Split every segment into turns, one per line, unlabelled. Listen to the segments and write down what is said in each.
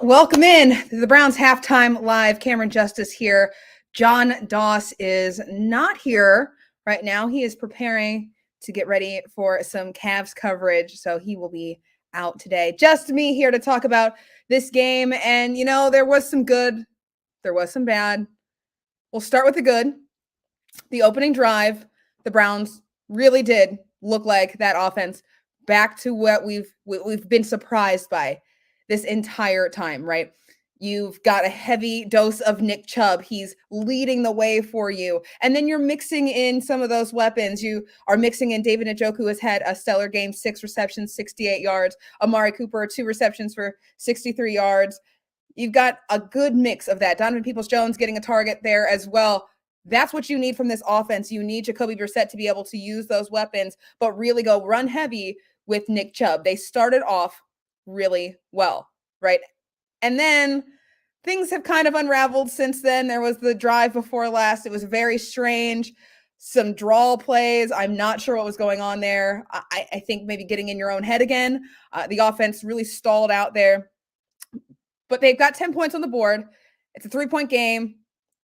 Welcome in to the Browns Halftime Live. Camryn Justice here. John Doss is not here right now. He is preparing to get ready for some Cavs coverage, so he will be out today. Just me here to talk about this game. And, there was some good, there was some bad. We'll start with the good. The opening drive, the Browns really did look like that offense back to what we've been surprised by this entire time, right? You've got a heavy dose of Nick Chubb. He's leading the way for you. And then you're mixing in some of those weapons. You are mixing in David Njoku, has had a stellar game, 6 receptions, 68 yards. Amari Cooper, 2 receptions for 63 yards. You've got a good mix of that. Donovan Peoples-Jones getting a target there as well. That's what you need from this offense. You need Jacoby Brissett to be able to use those weapons, but really go run heavy with Nick Chubb. They started off really well, right? And then things have kind of unraveled since then. There was the drive before last. It was very strange. Some draw plays. I'm not sure what was going on there. I think maybe getting in your own head again. The offense really stalled out there. But they've got 10 points on the board. It's a 3-point game.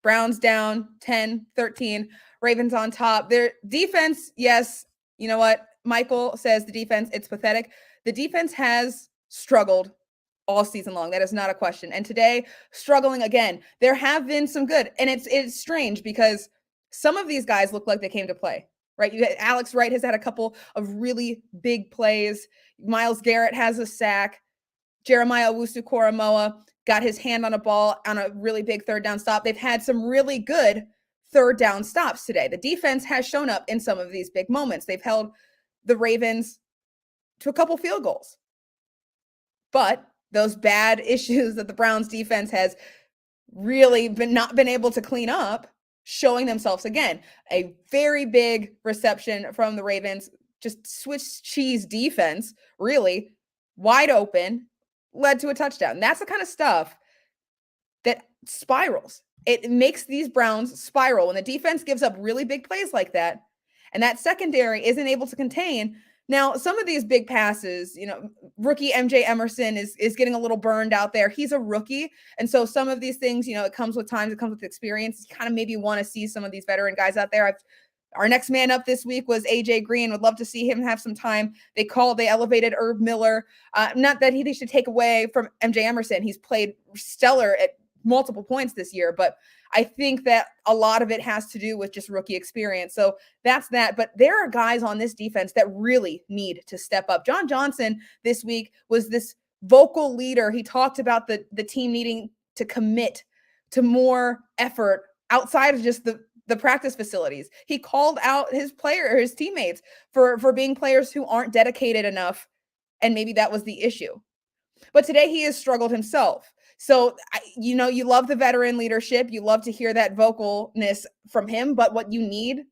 Browns down 10-13. Ravens on top. Their defense, yes, you know what? Michael says the defense, it's pathetic. The defense has struggled all season long. That is not a question. And today, struggling again. There have been some good. And it's strange because some of these guys look like they came to play, right? Alex Wright has had a couple of really big plays. Myles Garrett has a sack. Jeremiah Owusu-Koramoah got his hand on a ball on a really big third down stop. They've had some really good third down stops today. The defense has shown up in some of these big moments. They've held the Ravens to a couple field goals. But those bad issues that the Browns defense has really not been able to clean up, showing themselves again. A very big reception from the Ravens, just Swiss cheese defense, really wide open, led to a touchdown. That's the kind of stuff that spirals. It makes these Browns spiral. When the defense gives up really big plays like that, and that secondary isn't able to contain. Now, some of these big passes, rookie MJ Emerson is getting a little burned out there. He's a rookie. And so some of these things, it comes with time, it comes with experience. You kind of maybe want to see some of these veteran guys out there. Our next man up this week was AJ Green. Would love to see him have some time. They elevated Herb Miller. Not that they should take away from MJ Emerson. He's played stellar at multiple points this year, but I think that a lot of it has to do with just rookie experience. So that's that. But there are guys on this defense that really need to step up. John Johnson this week was this vocal leader. He talked about the team needing to commit to more effort outside of just the practice facilities. He called out his teammates for being players who aren't dedicated enough. And maybe that was the issue. But today he has struggled himself. So, you love the veteran leadership. You love to hear that vocalness from him. But what you need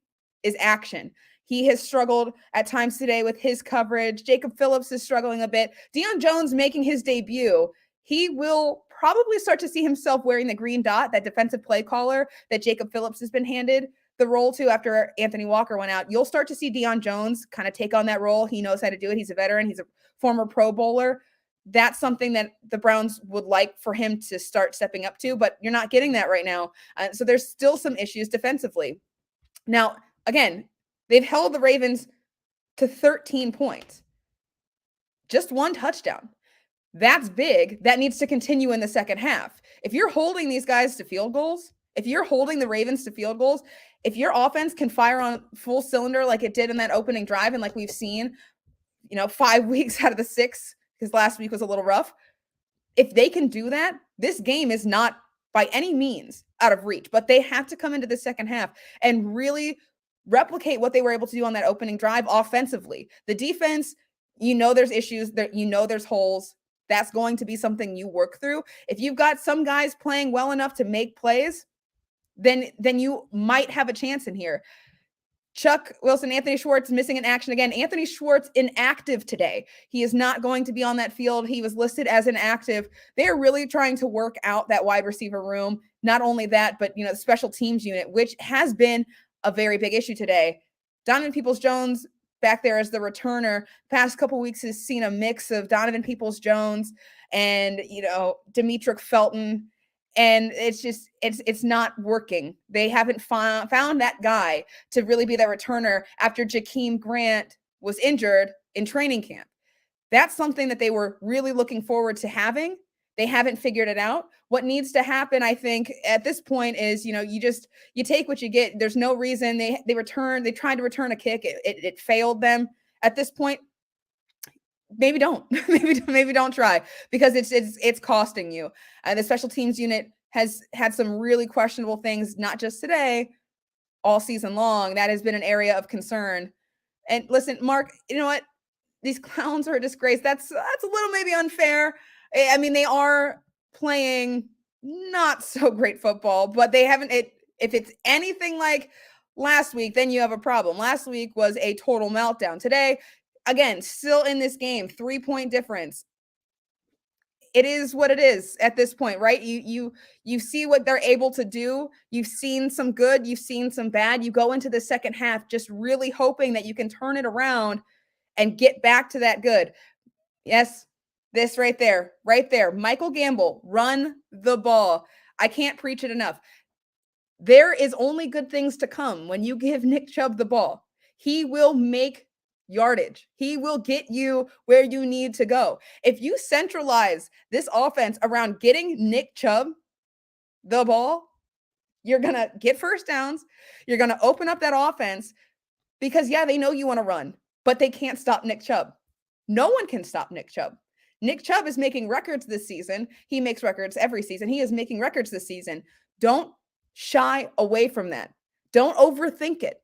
is action. He has struggled at times today with his coverage. Jacob Phillips is struggling a bit. Deion Jones making his debut. He will probably start to see himself wearing the green dot, that defensive play caller that Jacob Phillips has been handed the role to after Anthony Walker went out. You'll start to see Deion Jones kind of take on that role. He knows how to do it. He's a veteran. He's a former Pro Bowler. That's something that the Browns would like for him to start stepping up to, but you're not getting that right now. So there's still some issues defensively. Now, again, they've held the Ravens to 13 points. Just 1 touchdown. That's big. That needs to continue in the second half. If you're holding these guys to field goals, if you're holding the Ravens to field goals, if your offense can fire on full cylinder like it did in that opening drive and like we've seen, 5 weeks out of the 6, because last week was a little rough. If they can do that, this game is not by any means out of reach, but they have to come into the second half and really replicate what they were able to do on that opening drive offensively. The defense, there's issues, there's holes. That's going to be something you work through. If you've got some guys playing well enough to make plays, then you might have a chance in here. Chuck Wilson, Anthony Schwartz missing in action again. Anthony Schwartz inactive today. He is not going to be on that field. He was listed as inactive. They're really trying to work out that wide receiver room. Not only that, but the special teams unit, which has been a very big issue today. Donovan Peoples-Jones back there as the returner. Past couple weeks has seen a mix of Donovan Peoples-Jones and, Demetric Felton. And it's not working. They haven't found that guy to really be that returner after Jakeem Grant was injured in training camp. That's something that they were really looking forward to having. They haven't figured it out. What needs to happen, I think, at this point is, you take what you get. There's no reason they tried to return a kick. It failed them. At this point, maybe don't. maybe don't try, because it's costing you. The special teams unit has had some really questionable things, not just today, all season long. That has been an area of concern. And listen, Mark, you know what? These clowns are a disgrace. That's a little maybe unfair. I mean, they are playing not so great football, but they haven't. If it's anything like last week, then you have a problem. Last week was a total meltdown. Today, again, still in this game, 3-point difference. It is what it is at this point, right? You see what they're able to do. You've seen some good, you've seen some bad. You go into the second half just really hoping that you can turn it around and get back to that good. Yes, this right there. Michael Gamble, run the ball. I can't preach it enough. There is only good things to come when you give Nick Chubb the ball. He will make yardage. He will get you where you need to go. If you centralize this offense around getting Nick Chubb the ball, you're going to get first downs. You're going to open up that offense because, they know you want to run, but they can't stop Nick Chubb. No one can stop Nick Chubb. Nick Chubb is making records this season. He makes records every season. He is making records this season. Don't shy away from that. Don't overthink it.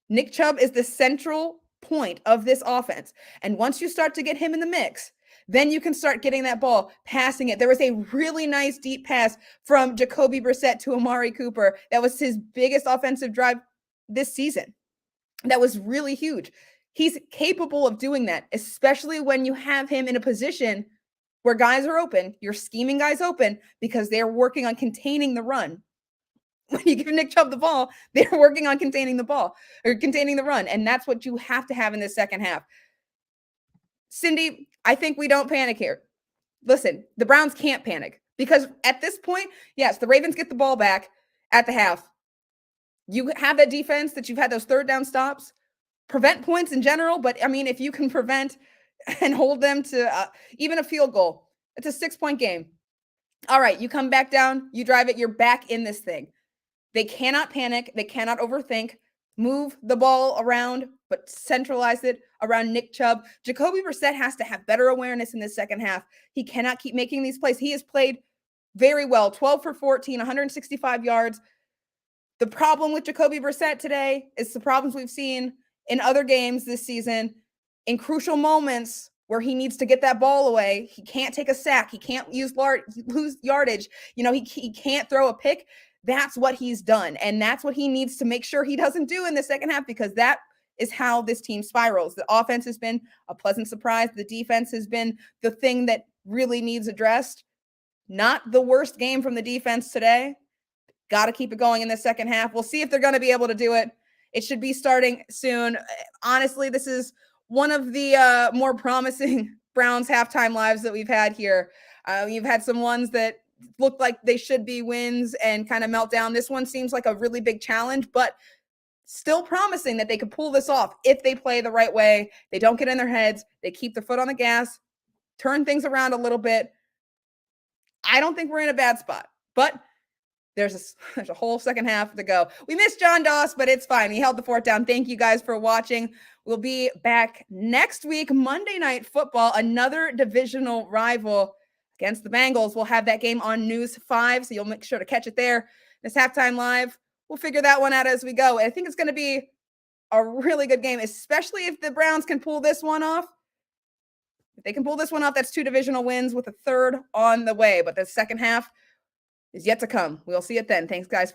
Nick Chubb is the central point of this offense. And once you start to get him in the mix, then you can start getting that ball, passing it. There was a really nice deep pass from Jacoby Brissett to Amari Cooper. That was his biggest offensive drive this season. That was really huge. He's capable of doing that, especially when you have him in a position where guys are open. You're scheming guys open because they're working on containing the run. When you give Nick Chubb the ball, they're working on containing the ball or containing the run. And that's what you have to have in the second half. Cindy, I think we don't panic here. Listen, the Browns can't panic because at this point, yes, the Ravens get the ball back at the half. You have that defense that you've had those third down stops, prevent points in general. But I mean, if you can prevent and hold them to even a field goal, it's a 6-point game. All right, you come back down, you drive it, you're back in this thing. They cannot panic. They cannot overthink. Move the ball around, but centralize it around Nick Chubb. Jacoby Brissett has to have better awareness in the second half. He cannot keep making these plays. He has played very well, 12 for 14, 165 yards. The problem with Jacoby Brissett today is the problems we've seen in other games this season. In crucial moments where he needs to get that ball away, he can't take a sack. He can't lose yardage. He can't throw a pick. That's what he's done. And that's what he needs to make sure he doesn't do in the second half, because that is how this team spirals. The offense has been a pleasant surprise. The defense has been the thing that really needs addressed. Not the worst game from the defense today. Got to keep it going in the second half. We'll see if they're going to be able to do it. It should be starting soon. Honestly, this is one of the more promising Browns halftime lives that we've had here. You've had some ones that looked like they should be wins and kind of melt down. This one seems like a really big challenge, but still promising that they could pull this off if they play the right way. They don't get in their heads. They keep their foot on the gas, turn things around a little bit. I don't think we're in a bad spot, but there's a whole second half to go. We missed John Doss, but it's fine. He held the fort down. Thank you guys for watching. We'll be back next week, Monday Night Football, another divisional rival against the Bengals. We'll have that game on News 5, so you'll make sure to catch it there. This halftime live, we'll figure that one out as we go. And I think it's going to be a really good game, especially if the Browns can pull this one off. If they can pull this one off, that's 2 divisional wins with a third on the way. But the second half is yet to come. We'll see it then. Thanks, guys, for watching.